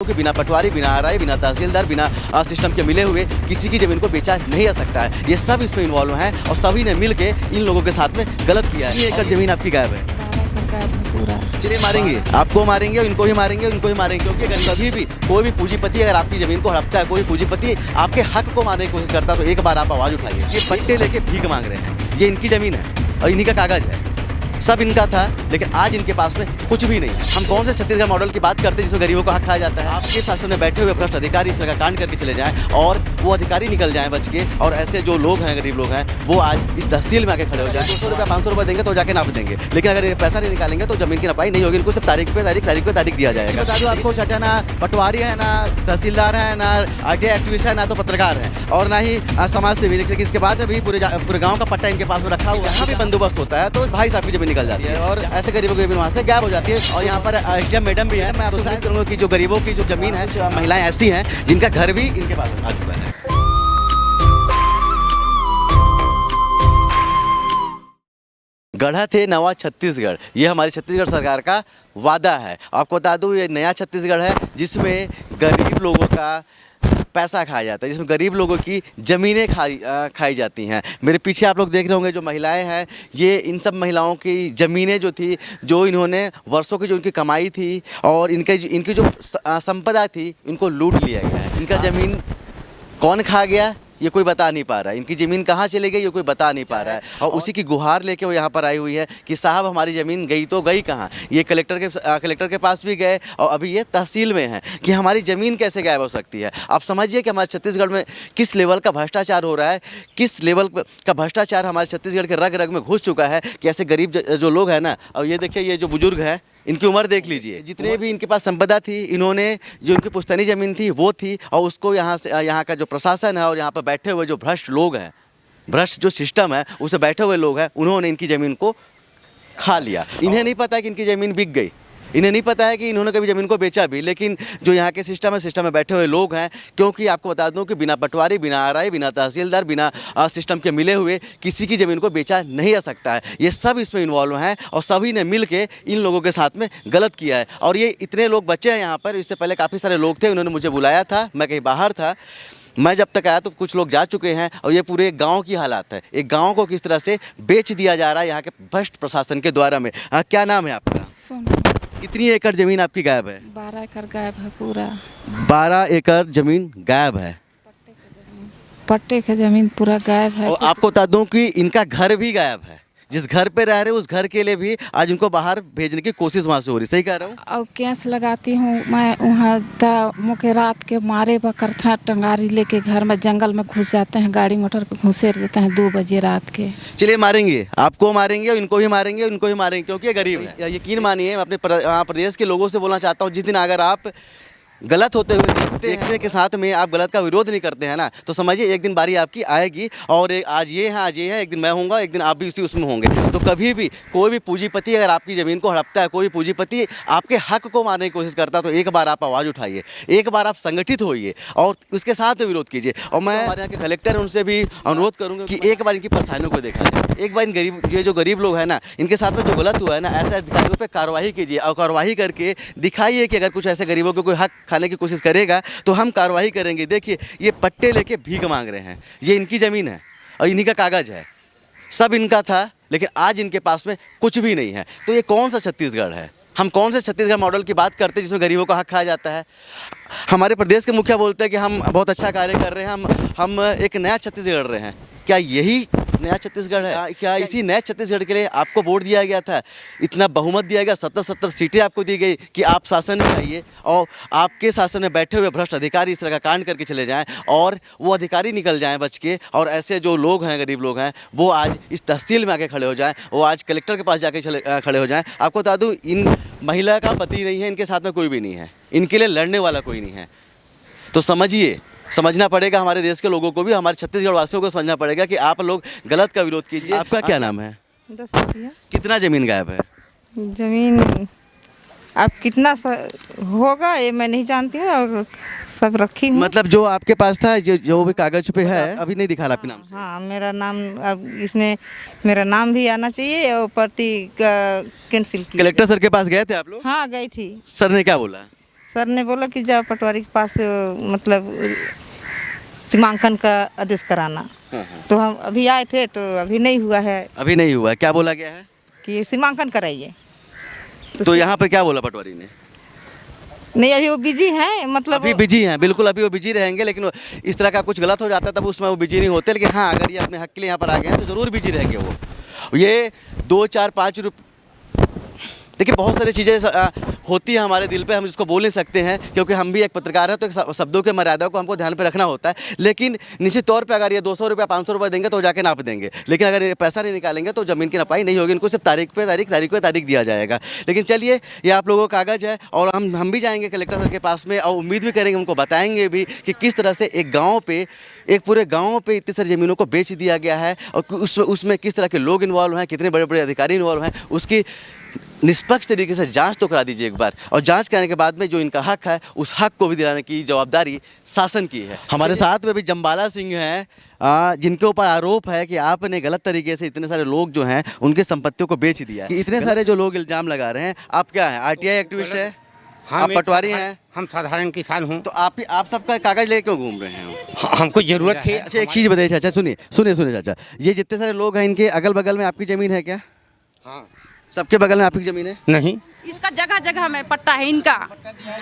कि बिना पटवारी, बिना आरआई, बिना तहसीलदार, बिना सिस्टम के मिले हुए किसी की ज़मीन को बेचा नहीं जा सकता है। ये सब इसमें इन्वॉल्व हैं और सभी ने मिल के इन लोगों के साथ में गलत किया है। 1 एकड़ ज़मीन आपकी गायब है। पूरा चलिए मारेंगे, आपको मारेंगे, इनको ही मारेंगे, इनको ही मारेंगे, क्योंकि अगर कभी भी कोई भी पूंजीपति अगर आपकी ज़मीन को हड़पता है, कोई पूंजीपति आपके हक को मारने की कोशिश करता है, तो एक बार आप आवाज़ उठाइए। ये पट्टे लेके भीख मांग रहे हैं, ये इनकी ज़मीन है और इन्हीं का कागज़ है, सब इनका था, लेकिन आज इनके पास में कुछ भी नहीं है। हम कौन से छत्तीसगढ़ मॉडल की बात करते हैं जिसमें गरीबों का हक खाया जाता है? आपके शासन में बैठे हुए भ्रष्ट अधिकारी इस तरह का कांड करके चले जाएं और वो अधिकारी निकल जाएं बच के, और ऐसे जो लोग हैं, गरीब लोग हैं, वो आज इस तहसील में आके खड़े हो जाएं। 200 रुपया 500 रुपया देंगे तो जाके नाप देंगे, लेकिन अगर ये पैसा नहीं निकालेंगे तो जमीन की नपाई नहीं होगी। इनको सिर्फ तारीख पे तारीख दिया जाएगा। बता दो आपको चाचा, ना पटवारी है, ना तहसीलदार है, ना आरटीआई एक्टिविस्ट है, ना तो पत्रकार है, और ना ही समाज सेवी। लेकिन इसके बाद में भी पूरे गाँव का पट्टा इनके पास में रखा हुआ है। जहाँ भी बंदोबस्त होता है तो भाई साहब की जमीन निकल जाती है और ऐसे गरीबों की जमीन वहाँ से गायब हो जाती है। और यहाँ पर एसडीएम मैडम भी है। मैं आपको साबित करूँगा कि जो गरीबों की जो जमीन है, महिलाएं ऐसी हैं जिनका घर भी इनके पास आ चुका है। गढ़त है नवा छत्तीसगढ़, ये हमारी छत्तीसगढ़ सरकार का वादा है। आपको बता दूँ, ये नया छत्तीसगढ़ है जिसमें गरीब लोगों का पैसा खाया जाता है, जिसमें गरीब लोगों की ज़मीनें खाई जाती हैं। मेरे पीछे आप लोग देख रहे होंगे जो महिलाएं हैं, ये इन सब महिलाओं की ज़मीनें जो थी, जो इन्होंने वर्षों की जो इनकी कमाई थी और इनकी जो संपदा थी, इनको लूट लिया गया है। इनका ज़मीन कौन खा गया ये कोई बता नहीं पा रहा है, इनकी ज़मीन कहाँ चली गई ये कोई बता नहीं पा रहा है। और उसी की गुहार लेके वो यहाँ पर आई हुई है कि साहब हमारी ज़मीन गई तो गई कहाँ। ये कलेक्टर के पास भी गए और अभी ये तहसील में है कि हमारी ज़मीन कैसे गायब हो सकती है। आप समझिए कि हमारे छत्तीसगढ़ में किस लेवल का भ्रष्टाचार हो रहा है, किस लेवल का भ्रष्टाचार हमारे छत्तीसगढ़ के रग रग में घुस चुका है कि ऐसे गरीब जो लोग हैं ना। और ये देखिए, ये जो बुजुर्ग है, इनकी उम्र देख लीजिए, जितने भी इनके पास संपदा थी, इन्होंने जो इनकी पुश्तैनी ज़मीन थी वो थी, और उसको यहाँ का जो प्रशासन है और यहाँ पर बैठे हुए जो भ्रष्ट लोग हैं, भ्रष्ट जो सिस्टम है, उसे बैठे हुए लोग हैं, उन्होंने इनकी ज़मीन को खा लिया। इन्हें नहीं पता है कि इनकी ज़मीन बिक गई, इन्हें नहीं पता है कि इन्होंने कभी ज़मीन को बेचा भी। लेकिन जो यहाँ के सिस्टम में बैठे हुए लोग हैं, क्योंकि आपको बता दूं कि बिना पटवारी, बिना आरआई, बिना तहसीलदार, बिना सिस्टम के मिले हुए किसी की ज़मीन को बेचा नहीं जा सकता है। ये सब इसमें इन्वॉल्व हैं और सभी ने मिल के इन लोगों के साथ में गलत किया है। और ये इतने लोग बचे हैं यहाँ पर, इससे पहले काफ़ी सारे लोग थे, उन्होंने मुझे बुलाया था, मैं कहीं बाहर था। मैं जब तक आया तो कुछ लोग जा चुके हैं और ये पूरे गांव की हालात है। एक गांव को किस तरह से बेच दिया जा रहा है यहाँ के भ्रष्ट प्रशासन के द्वारा में। क्या नाम है आपका? सोनू। कितनी एकड़ ज़मीन आपकी गायब है? 12 एकड़ गायब है पूरा। 12 एकड़ ज़मीन गायब है। पट्टे की ज़मीन पूरा गायब है। और आपको बता दूं कि इनका घर भी गायब है। जिस घर पे रह रहे उस घर के लिए भी आज उनको बाहर भेजने की कोशिश वहाँ से हो रही। सही कह रहा हूँ? और केस लगाती हूँ मैं वहाँ मुझे रात के मारे बकर था, टंगारी लेके घर में जंगल में घुस जाते हैं, गाड़ी मोटर पे घुसे रहते हैं 2 बजे रात के। चलिए मारेंगे, आपको मारेंगे, इनको ही मारेंगे, उनको ही मारेंगे, क्योंकि ये गरीब है। यकीन मानिए, मैं अपने प्रदेश के लोगों से बोलना चाहता हूँ, जिस दिन अगर आप गलत होते हुए देखने के साथ में आप गलत का विरोध नहीं करते हैं ना, तो समझिए एक दिन बारी आपकी आएगी। और आज ये है, एक दिन मैं होऊंगा, एक दिन आप भी उसमें होंगे। तो कभी भी कोई भी पूंजीपति अगर आपकी ज़मीन को हड़पता है, कोई पूंजीपति आपके हक को मारने की कोशिश करता है, तो एक बार आप आवाज़ उठाइए, एक बार आप संगठित होइए और उसके साथ विरोध कीजिए। और मैं हमारे यहाँ के कलेक्टर हैं, उनसे भी अनुरोध करूँगा कि एक बार इनकी परेशानियों को देखा जाए, एक बार इन जो गरीब लोग हैं ना, इनके साथ में जो गलत हुआ है ना, ऐसे अधिकारियों पर कार्रवाई कीजिए और कार्रवाई करके दिखाइए कि अगर कुछ ऐसे गरीबों को कोई हक खाने की कोशिश करेगा तो हम कार्रवाई करेंगे। देखिए, ये पट्टे लेके भीख मांग रहे हैं, ये इनकी ज़मीन है और इन्हीं का कागज़ है, सब इनका था, लेकिन आज इनके पास में कुछ भी नहीं है। तो ये कौन सा छत्तीसगढ़ है? हम कौन से छत्तीसगढ़ मॉडल की बात करते हैं जिसमें गरीबों का हक खाया जाता है? हमारे प्रदेश के मुखिया बोलते हैं कि हम बहुत अच्छा कार्य कर रहे हैं, हम एक नया छत्तीसगढ़ रहे हैं। क्या यही नया छत्तीसगढ़ है? क्या इसी नए छत्तीसगढ़ के लिए आपको वोट दिया गया था, इतना बहुमत दिया गया, 70 सीटें आपको दी गई कि आप शासन में आइए और आपके शासन में बैठे हुए भ्रष्ट अधिकारी इस तरह का कांड करके चले जाएं और वो अधिकारी निकल जाएं बच के, और ऐसे जो लोग हैं, गरीब लोग हैं, वो आज इस तहसील में आके खड़े हो जाएं, वो आज कलेक्टर के पास जाके खड़े हो जाएं। आपको बता दूँ, इन महिला का पति नहीं है, इनके साथ में कोई भी नहीं है, इनके लिए लड़ने वाला कोई नहीं है। तो समझिए, समझना पड़ेगा हमारे देश के लोगों को भी, हमारे छत्तीसगढ़ वासियों को समझना पड़ेगा कि आप लोग गलत का विरोध कीजिए। आपका क्या नाम है? 10 रुपया। कितना ज़मीन गायब है? ज़मीन अब कितना होगा ये मैं नहीं जानती हूँ, और सब रखी हूँ। मतलब जो आपके पास था, जो भी कागज पे है, अभी नहीं दिखा आपके नाम से? हाँ, मेरा नाम अब इसमें मेरा नाम भी आना चाहिए और पति का कैंसिल किया। कलेक्टर सर के पास गए थे आप लोग? हाँ, गई थी। सर ने क्या बोला? सर ने बोला कि जाओ पटवारी के पास मतलब सीमांकन का आदेश कराना। तो हम अभी आए थे तो अभी नहीं हुआ है अभी नहीं हुआ है, क्या बोला गया है? कि सीमांकन कराइए। तो यहाँ पर क्या बोला पटवारी ने? नहीं, अभी वो बिजी हैं, मतलब अभी बिजी हैं, बिल्कुल अभी वो बिजी रहेंगे, लेकिन इस तरह का कुछ गलत हो जाता है तब उसमें वो बिजी नहीं होते। लेकिन हाँ, अगर ये अपने हक के लिए यहाँ पर आ गए हैं तो ज़रूर बिजी रहेंगे वो। ये 2, 4, 5 रुपये, देखिए बहुत सारी चीज़ें होती है हमारे दिल पे, हम इसको बोल नहीं सकते हैं क्योंकि हम भी एक पत्रकार हैं, तो शब्दों के मर्यादा को हमको ध्यान पे रखना होता है। लेकिन निश्चित तौर पे अगर ये 200 रुपया 500 रुपये देंगे तो जाके नाप देंगे, लेकिन अगर ये पैसा नहीं निकालेंगे तो ज़मीन की नपाई नहीं होगी। इनको सिर्फ तारीख पे तारीख दिया जाएगा। लेकिन चलिए, ये आप लोगों का कागज़ है और हम भी जाएंगे कलेक्टर सर के पास में और उम्मीद भी करेंगे, उनको बताएंगे भी कि किस तरह से एक गाँव पे, एक पूरे गाँव पे इतनी सारी ज़मीनों को बेच दिया गया है और उसमें किस तरह के लोग इन्वॉल्व हैं, कितने बड़े बड़े अधिकारी इन्वॉल्व हैं, उसकी निष्पक्ष तरीके से जांच तो करा दीजिए एक बार। और जांच करने के बाद में जो इनका हक है उस हक को भी दिलाने की जवाबदारी शासन की है। हमारे साथ में भी जम्बाला सिंह हैं, जिनके ऊपर आरोप है कि आपने गलत तरीके से इतने सारे लोग जो हैं उनके संपत्तियों को बेच दिया है। इतने सारे जो लोग इल्ज़ाम लगा रहे हैं, आप क्या हैं? आरटीआई एक्टिविस्ट है? आप पटवारी हैं? हम साधारण किसान हूँ। तो आप सबका कागज लेके क्यों घूम रहे हैं? हमको जरूरत थी। अच्छा, एक चीज़ बताइए चाचा, सुनिए चाचा, ये जितने सारे लोग हैं इनके अगल बगल में आपकी ज़मीन है क्या? हाँ। सबके बगल में आपकी ज़मीन है? नहीं, इसका जगह जगह में पट्टा है इनका,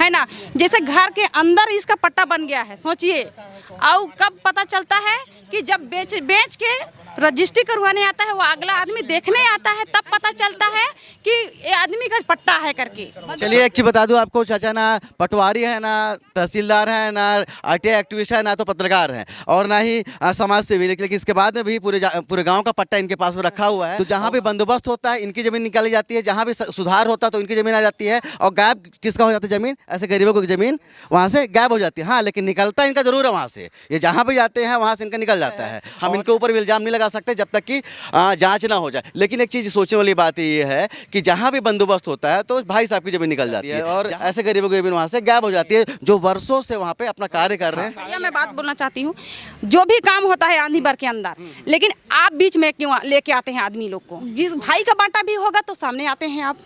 है ना। जैसे घर के अंदर इसका पट्टा बन गया है, सोचिए। और कब पता चलता है कि जब बेच के रजिस्ट्री करवाने आता है, वो अगला आदमी देखने आता है, तब पता चलता है कि ये आदमी का पट्टा है करके। चलिए एक चीज़ बता दूं आपको चाचा, ना पटवारी है, ना तहसीलदार है, ना आरटीआई एक्टिविस्ट है, ना तो पत्रकार है और ना ही समाज सेवी। लेकिन इसके बाद में भी पूरे गांव का पट्टा इनके पास में रखा हुआ है। तो जहां भी बंदोबस्त होता है इनकी ज़मीन निकाली जाती है, जहां भी सुधार होता है तो इनकी ज़मीन आ जाती है और गायब किसका हो जाता है ज़मीन? ऐसे गरीबों की ज़मीन वहाँ से गायब हो जाती है। हाँ, लेकिन निकलता इनका ज़रूर है वहाँ से। ये जहाँ भी जाते हैं वहाँ से इनका निकल जाता है। हम इनके ऊपर भी इल्ज़ाम नहीं लगा सकते जब तक कि जांच ना हो जाए। लेकिन एक चीज़ सोचने वाली बात ये है कि जहाँ भी बंदोबस्त होता है तो भाई साहब की ज़मीन निकल जाती है और ऐसे गरीबों की ज़मीन वहाँ से गायब हो जाती है जो वर्षों से वहाँ पे अपना कार्य कर रहे हैं। भैया मैं बात बोलना चाहती हूँ, जो भी काम होता है आंधी भर के अंदर, लेकिन आप बीच में क्यों लेके आते हैं आदमी लोग को? जिस भाई का बांटा भी होगा तो सामने आते हैं आप।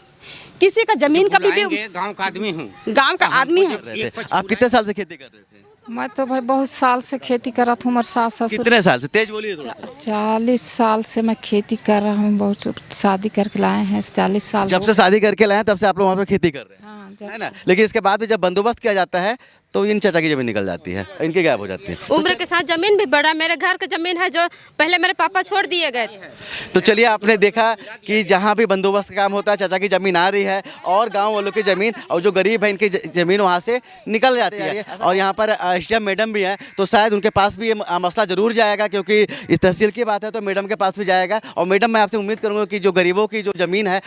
किसी का जमीन कभी भी, गांव का आदमी हूँ। गांव का आदमी है। आप कितने साल से खेती कर रहे थे? मैं तो भाई बहुत साल से खेती कर रहा हूँ। हमारे सास ससुर कितने साल से? तेज बोलिए थोड़ा सा। 40 साल से मैं खेती कर रहा हूँ। बहुत शादी करके लाए हैं, 40 साल। जब से शादी करके लाए तब से आप लोग वहाँ पे खेती कर रहे हैं, हाँ, है ना। लेकिन इसके बाद भी जब बंदोबस्त किया जाता है तो इन चाचा की ज़मीन निकल जाती है, इनके गायब हो जाती है। उम्र के साथ ज़मीन भी बढ़ा। मेरे घर का ज़मीन है जो पहले मेरे पापा छोड़ दिए गए थे। तो चलिए, आपने देखा कि जहाँ भी बंदोबस्त का काम होता है चाचा की ज़मीन आ रही है और गांव वालों की ज़मीन और जो गरीब है इनकी ज़मीन वहाँ से निकल जाती है। और यहाँ पर एसडीएम मैडम भी हैं तो शायद उनके पास भी ये मसला ज़रूर जाएगा, क्योंकि इस तहसील की बात है तो मैडम के पास भी जाएगा। और मैडम, मैं आपसे उम्मीद करूँगा कि जो गरीबों की जो ज़मीन है,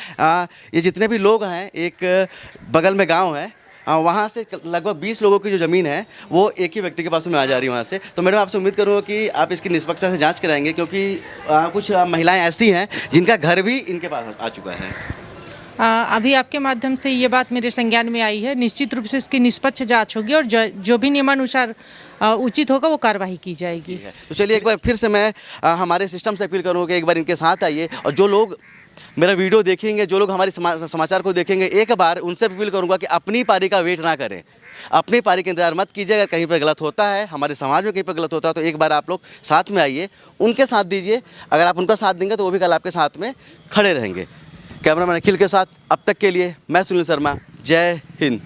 ये जितने भी लोग हैं, एक बगल में गाँव है, वहाँ से लगभग 20 लोगों की जो ज़मीन है वो एक ही व्यक्ति के पास में आ जा रही है वहाँ से। तो मैडम, आपसे उम्मीद करूँगा कि आप इसकी निष्पक्षता से जांच कराएंगे, क्योंकि कुछ महिलाएं ऐसी हैं जिनका घर भी इनके पास आ चुका है। अभी आपके माध्यम से ये बात मेरे संज्ञान में आई है। निश्चित रूप से इसकी निष्पक्ष जांच होगी और जो भी नियमानुसार उचित होगा वो कार्रवाई की जाएगी। तो चलिए, एक बार फिर से मैं हमारे सिस्टम से अपील करूँगा कि एक बार इनके साथ आइए और जो लोग मेरा वीडियो देखेंगे, जो लोग हमारे समाचार को देखेंगे, एक बार उनसे अपील करूंगा कि अपनी पारी का वेट ना करें, अपनी पारी का इंतजार मत कीजिए। अगर कहीं पर गलत होता है, हमारे समाज में कहीं पर गलत होता है, तो एक बार आप लोग साथ में आइए, उनके साथ दीजिए। अगर आप उनका साथ देंगे तो वो भी कल आपके साथ में खड़े रहेंगे। कैमरामैन अखिल के साथ अब तक के लिए मैं सुनील शर्मा। जय हिंद।